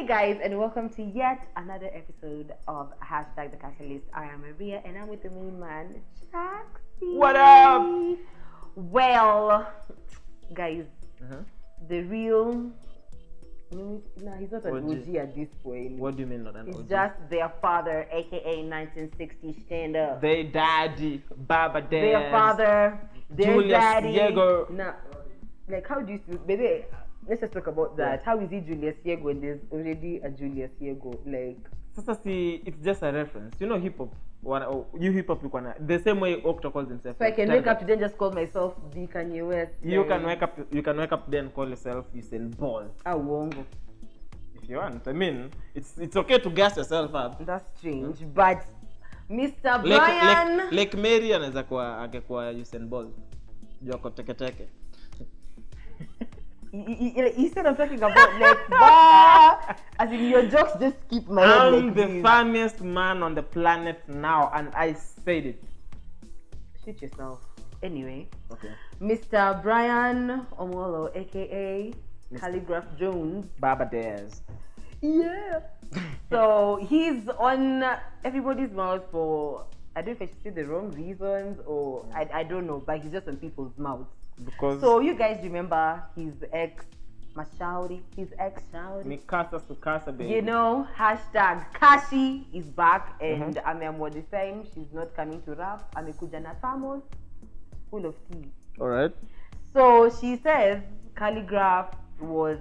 guys, and welcome to yet another episode of Hashtag the Cashy List. I am Maria, and I'm with the main man, Jaxie. What up? Well, guys, the real... No, he's not an OG at this point. What do you mean not an OG? He's just their father, aka 1960 stand-up. Their daddy, Baba Dad. Their father, their Julius daddy. Yego. Nah, like how do you... Maybe, let's just talk about that. Yeah. How is he Julius Yego when there's already a Julius Yego? Like... See, it's just a reference. You know hip hop. You hip hop, the same way Octo calls himself. So I can wake up today and just call myself the Kanye West. You can wake up today and call yourself Usain Bolt. Wongo. If you want. I mean, it's okay to gas yourself up. That's strange, but Mr. Brian. Like Mary anaweza angekuwa Usain Bolt. Joko teke. You said I'm talking about like as in your jokes just keep my head. I'm the funniest man on the planet now, and I said it. Shoot yourself. Anyway, okay. Mr. Brian Omolo, aka Khaligraph Jones. Baba Dares. Yeah. So he's on everybody's mouth for, I don't know if I should say the wrong reasons or I don't know, but he's just on people's mouths. Because so you guys remember his ex Mashauri, his ex Shauri. Mikasa Sukasa, baby. You know, hashtag Cashy is back and Ameamwa this time she's not coming to rap. Amekuja na Thamos, full of tea. Alright. So she says Khaligraph was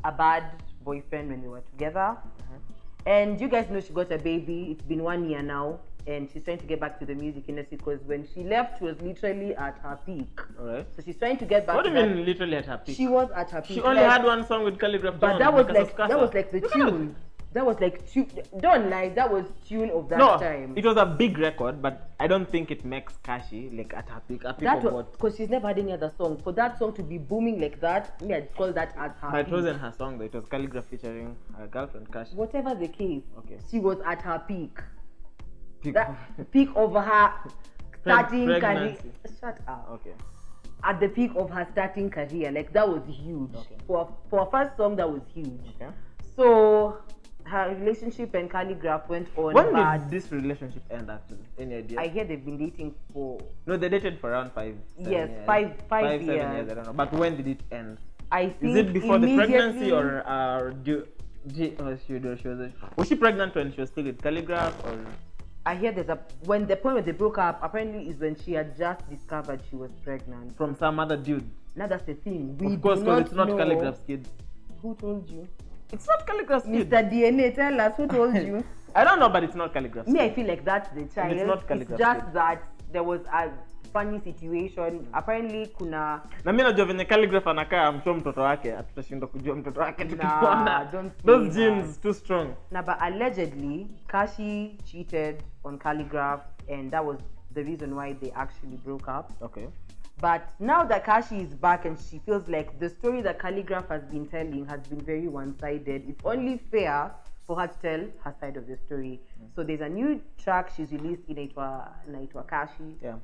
a bad boyfriend when they were together. And you guys know she got a baby. It's been 1 year now. And she's trying to get back to the music industry because when she left, she was literally at her peak. Alright. So she's trying to get back. What do you mean literally at her peak? She was at her peak. She only had one song with Khaligraph Jones. But that was like the tune. That was like don't lie. That was tune of that time. It was a big record, but I don't think it makes Cashy like at her peak. That was because she's never had any other song. For that song to be booming like that, I'd call that at her. But it wasn't her song. Though. It was Khaligraph featuring her girlfriend Cashy. Whatever the case, okay. She was at her peak. Peak of her starting career. Shut up. Okay. At the peak of her starting career, like that was huge. Okay. For a first song, that was huge. Okay. So her relationship and Khaligraph went on. When did this relationship end actually? Any idea? I hear they've been dating for... No, they dated for around 5 yes, years. 5 7 years. I don't know. But when did it end? I think is it before the pregnancy or was she pregnant when she was still with Khaligraph or? I hear there's when the point when they broke up apparently is when she had just discovered she was pregnant from some other dude. Now that's the thing. Of course, because it's not Khaligraph's kid. Who told you? It's not Khaligraph's kid. Mr. DNA, tell us who told you. I don't know, but it's not Khaligraph's kid. I feel like that's the child. It's not Khaligraph's just kid. that there was a funny situation. Apparently kuna na mimi najua venye Khaligraph anakaa amsho mtoto wake atutashindwa kujua mtoto wake tukiona. Those genes too strong. But allegedly Cashy cheated on Khaligraph and that was the reason why they actually broke up. Okay. But now that Cashy is back and she feels like the story that Khaligraph has been telling has been very one-sided, it's only fair for her to tell her side of the story. So there's a new track she's released in Naitwa Cashy. Yeah.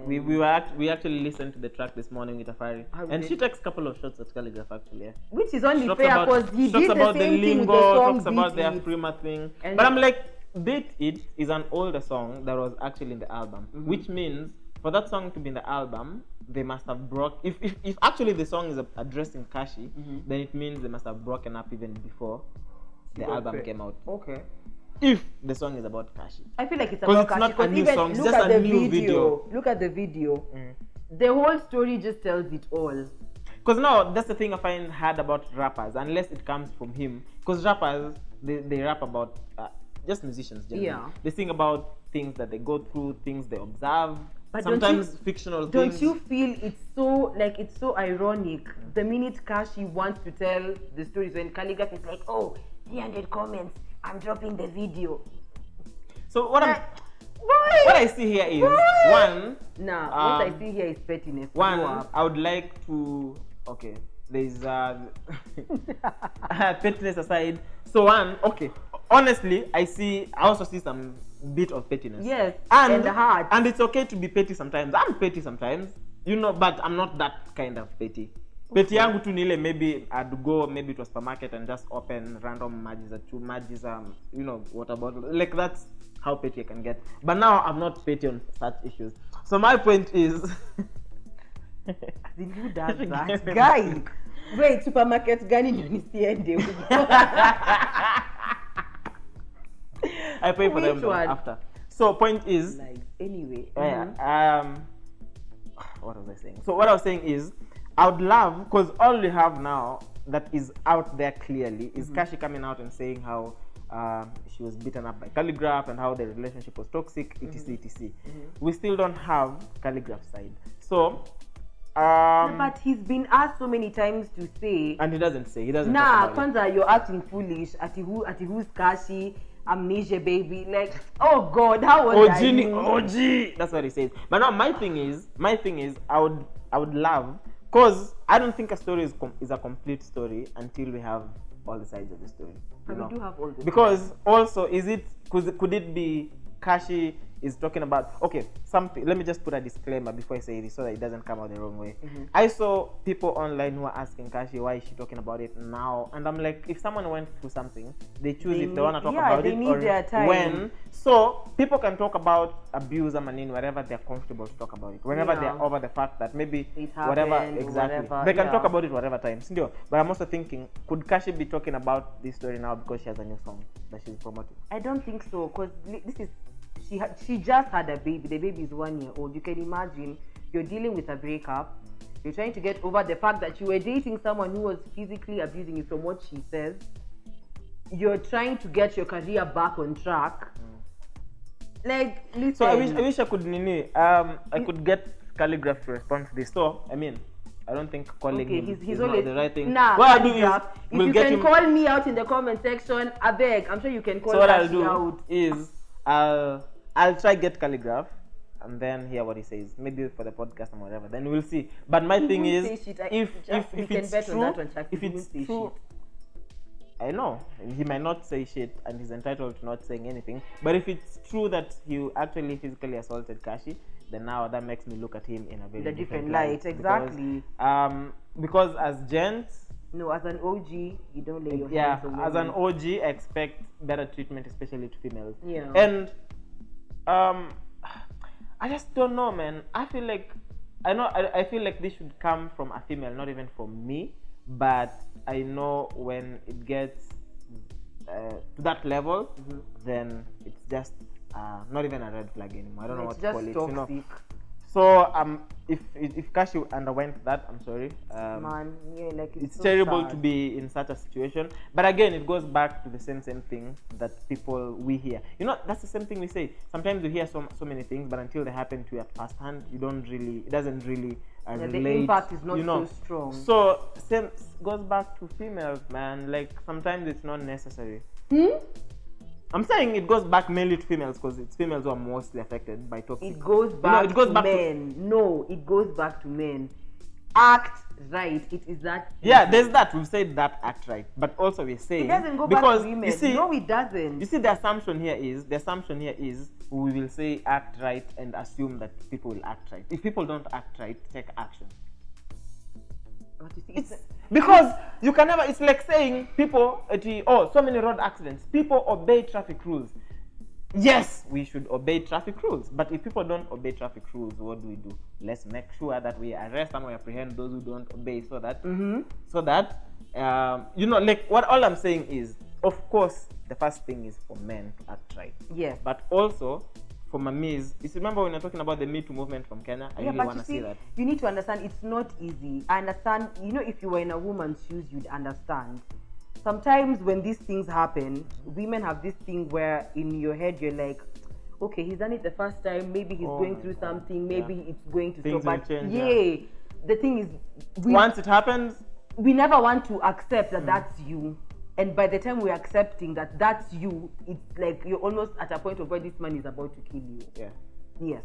We actually listened to the track this morning with Afari. And she takes a couple of shots at Khaligraph actually. Yeah. Which is only fair because he did the same thing with the song talks about their Prima thing. But I'm like, Beat It is an older song that was actually in the album. Which means for that song to be in the album, they must have if actually the song is addressing Cashy, then it means they must have broken up even before the album came out. Okay. If the song is about Cashy. I feel like it's about Cashy. It's not a new song, it's just a new video. Look at the video. The whole story just tells it all. Because now, that's the thing I find hard about rappers, unless it comes from him. Because rappers, they rap about, just musicians generally. Yeah. They sing about things that they go through, things they observe. But sometimes fictional things. Don't you feel it's so ironic? The minute Cashy wants to tell the stories, when Khaligraph is like, oh, 300 comments, I'm dropping the video. So what I see here is one. What I see here is pettiness. One, I would like to. Okay, there's pettiness aside. So one, okay. Honestly, I also see some bit of pettiness. Yes, and the heart. And it's okay to be petty sometimes. I'm petty sometimes, but I'm not that kind of petty. Peti yangu tu nile, maybe I'd go maybe to a supermarket and just open random Magis, water bottle. Like that's how petty I can get. But now I'm not petty on such issues. So my point is, who does that? Guy, wait, supermarket gani nisiende? I pay for them after. So point is, like, anyway. What was I saying? So what I was saying is, I would love, because all we have now that is out there clearly is Cashy coming out and saying how she was beaten up by Khaligraph and how the relationship was toxic, etc. etc. We still don't have Khaligraph's side. So but he's been asked so many times to say, and he doesn't say. He doesn't. Nah, Kwanza, you're acting foolish. Ati who's Cashy? Amnesia, baby. Like, oh God, how was that? OG. That's what he says. But now my thing is, I would love, because I don't think a story is a complete story until we have all the sides of the story. But we do have all the because sides. Also, could it be Cashy is talking about, okay, something, let me just put a disclaimer before I say this so that it doesn't come out the wrong way. I saw people online who are asking Cashy, why is she talking about it now? And I'm like, if someone went through something, they choose if they want to talk about it or their time. When. So people can talk about abuse and manin wherever they're comfortable to talk about it. Whenever they're over the fact that maybe it happened, whatever, exactly. They can talk about it whatever time. But I'm also thinking, could Cashy be talking about this story now because she has a new song that she's promoting? I don't think so, because this is, she just had a baby. The baby is 1 year old. You can imagine you're dealing with a breakup. You're trying to get over the fact that you were dating someone who was physically abusing you, from what she says. You're trying to get your career back on track. Like, listen. So I wish I could I could get Khaligraph to respond to this. So I mean, I don't think calling him he's is always, not the right thing. Nah, what I'll do is, if you can call me out in the comment section, I beg. I'm sure you can call me out. So what I'll do is I'll try get Khaligraph and then hear what he says. Maybe for the podcast or whatever. Then we'll see. But my thing is, if it's true, I know he might not say shit and he's entitled to not saying anything. But if it's true that he actually physically assaulted Cashy, then now that makes me look at him in a very different light. Exactly. Because as gents, no, as an OG, you don't lay your hands on women. As an OG, I expect better treatment, especially to females. Yeah. And I just don't know, man. I feel like I feel like this should come from a female, not even from me. But I know when it gets to that level, then it's just not even a red flag anymore. I don't know what to call it. Toxic. You know? So if Cashy underwent that, I'm sorry. Man, yeah, like it's so terrible sad to be in such a situation. But again, it goes back to the same thing that we hear. You know, that's the same thing we say. Sometimes you hear so many things, but until they happen to you at first hand, it doesn't really relate. The impact is not so strong. So same goes back to females, man. Like sometimes it's not necessary. I'm saying it goes back mainly to females because it's females who are mostly affected by toxic. It goes back to men. No, it goes back to men. Act right. It is that. Yeah, there's that. We've said that act right. But also we say it doesn't go back to women. You see, no, it doesn't. You see, the assumption here is we will say act right and assume that people will act right. If people don't act right, take action. What you see, because you can never, it's like saying people, so many road accidents. People obey traffic rules. Yes, we should obey traffic rules. But if people don't obey traffic rules, what do? Let's make sure that we arrest and we apprehend those who don't obey so that, like what all I'm saying is, of course, the first thing is for men to act right. Yes. But also, for mamis, you remember when you're talking about the Me Too movement from Kenya? I really want to see that. You need to understand it's not easy. I understand, if you were in a woman's shoes, you'd understand. Sometimes when these things happen, women have this thing where in your head you're like, okay, he's done it the first time, maybe he's going through something, maybe it's going to things stop. But change, the thing is, once it happens, we never want to accept that that's you. And by the time we're accepting that that's you, it's like you're almost at a point of where this man is about to kill you. Yeah. Yes.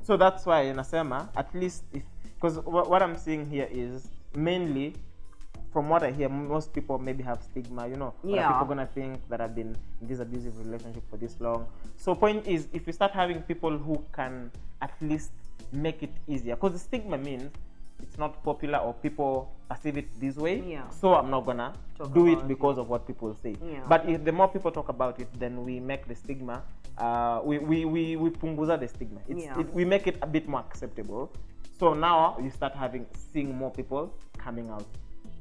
So that's why in Asema, at least because what I'm seeing here is mainly, from what I hear, most people maybe have stigma, What are people gonna think that I've been in this abusive relationship for this long? So point is, if you start having people who can at least make it easier, because the stigma means it's not popular or people perceive it this way. Yeah. So I'm not gonna do it because of what people say. Yeah. But if the more people talk about it, then we make the stigma. We punguza the stigma. We make it a bit more acceptable. So now you start seeing more people coming out.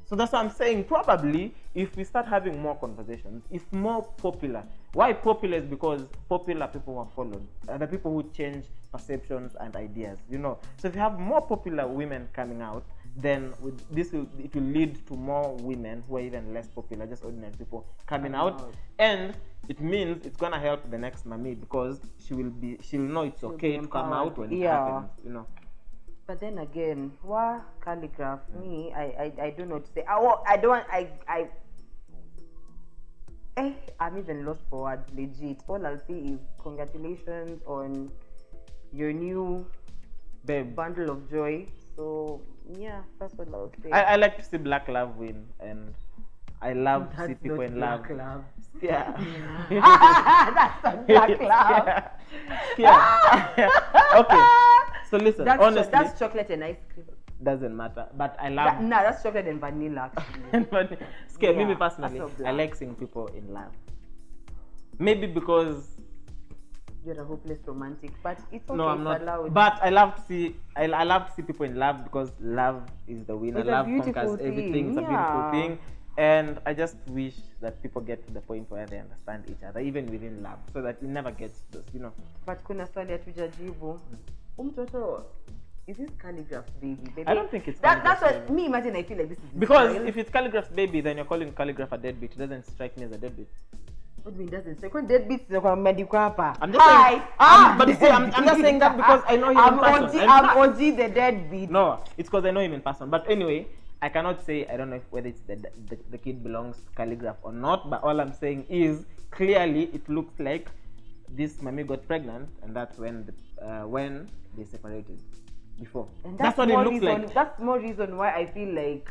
So that's what I'm saying. Probably if we start having more conversations, if more popular. Why popular is because popular people who are followed, the people who change perceptions and ideas. So if you have more popular women coming out, then it will lead to more women who are even less popular, just ordinary people coming out, and it means it's gonna help the next Mami because she'll know it's okay to come out when it happens. But then again, Khaligraph, me, I don't know what to say. I'm even lost for words, legit. All I'll say is congratulations on your new bundle of joy. So yeah, that's what I'll say. I like to see black love win, and I love to see people in love. Love. Yeah. That's not black love. Yeah. Okay. So listen, honestly, that's chocolate and ice cream. Doesn't matter, but I love. That's chocolate and vanilla. Actually. Me personally, I like seeing people in love. Maybe because you're a hopeless romantic, but it's okay. No, I'm not. Allowed. But I love to see people in love because love is the winner. Love conquers everything. It's a beautiful thing. And I just wish that people get to the point where they understand each other, even within love, so that it never gets those, But kuna swali hatujajibu. Umtoto, is this Khaligraph's baby? I don't think it's that's what me imagine. I feel like this is because if it's Khaligraph's baby, then you're calling Khaligraph a deadbeat. It doesn't strike me as a deadbeat. What do you mean doesn't strike? When deadbeats is a medical hapa. I'm just saying. But you see, I'm just saying that because I know him in person. I'm OG the deadbeat. No, it's because I know him in person. But anyway, I cannot say, I don't know whether it's the kid belongs to Khaligraph or not, but all I'm saying is clearly it looks like this Mami got pregnant, and that's when they separated before. And that's what it looks like. That's more reason why I feel like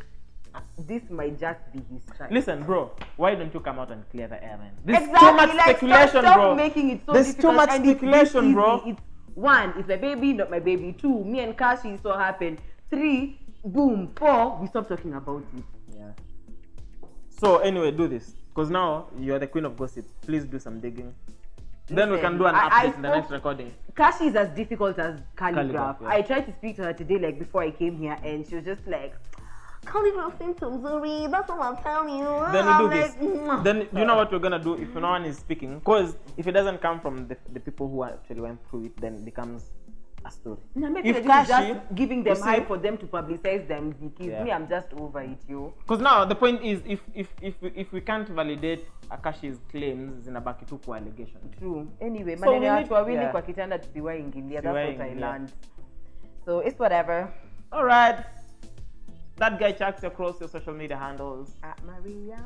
this might just be his child. Listen, bro, why don't you come out and clear the air, man? There's too much speculation, stop bro. Making it so There's difficult. Too much speculation, bro. It's one, it's my baby, not my baby. Two, me and Cashy so happened. Three, boom. Four, we stop talking about it. Yeah. So anyway, do this. Because now you're the queen of gossip. Please do some digging. Then we can do an update in the next recording. Cashy is as difficult as Khaligraph. Yeah. I tried to speak to her today, like before I came here, and she was just like, Khaligraph symptoms, Zuri, that's what I'm telling you. Then we do this. Then you know what we're gonna do if no one is speaking? Because if it doesn't come from the people who actually went through it, then it becomes a story. No, maybe if Cashy, just giving them hype for them to publicize them, because me, I'm just over it, yo. Because now the point is, if we can't validate Akashi's claims, zinabaki tu kwa allegation. True. Anyway, so maneno watu wawili kwa kitanda tusiwaingilia. That's what I learned. So it's whatever. All right. That guy checks across your social media handles. Maria.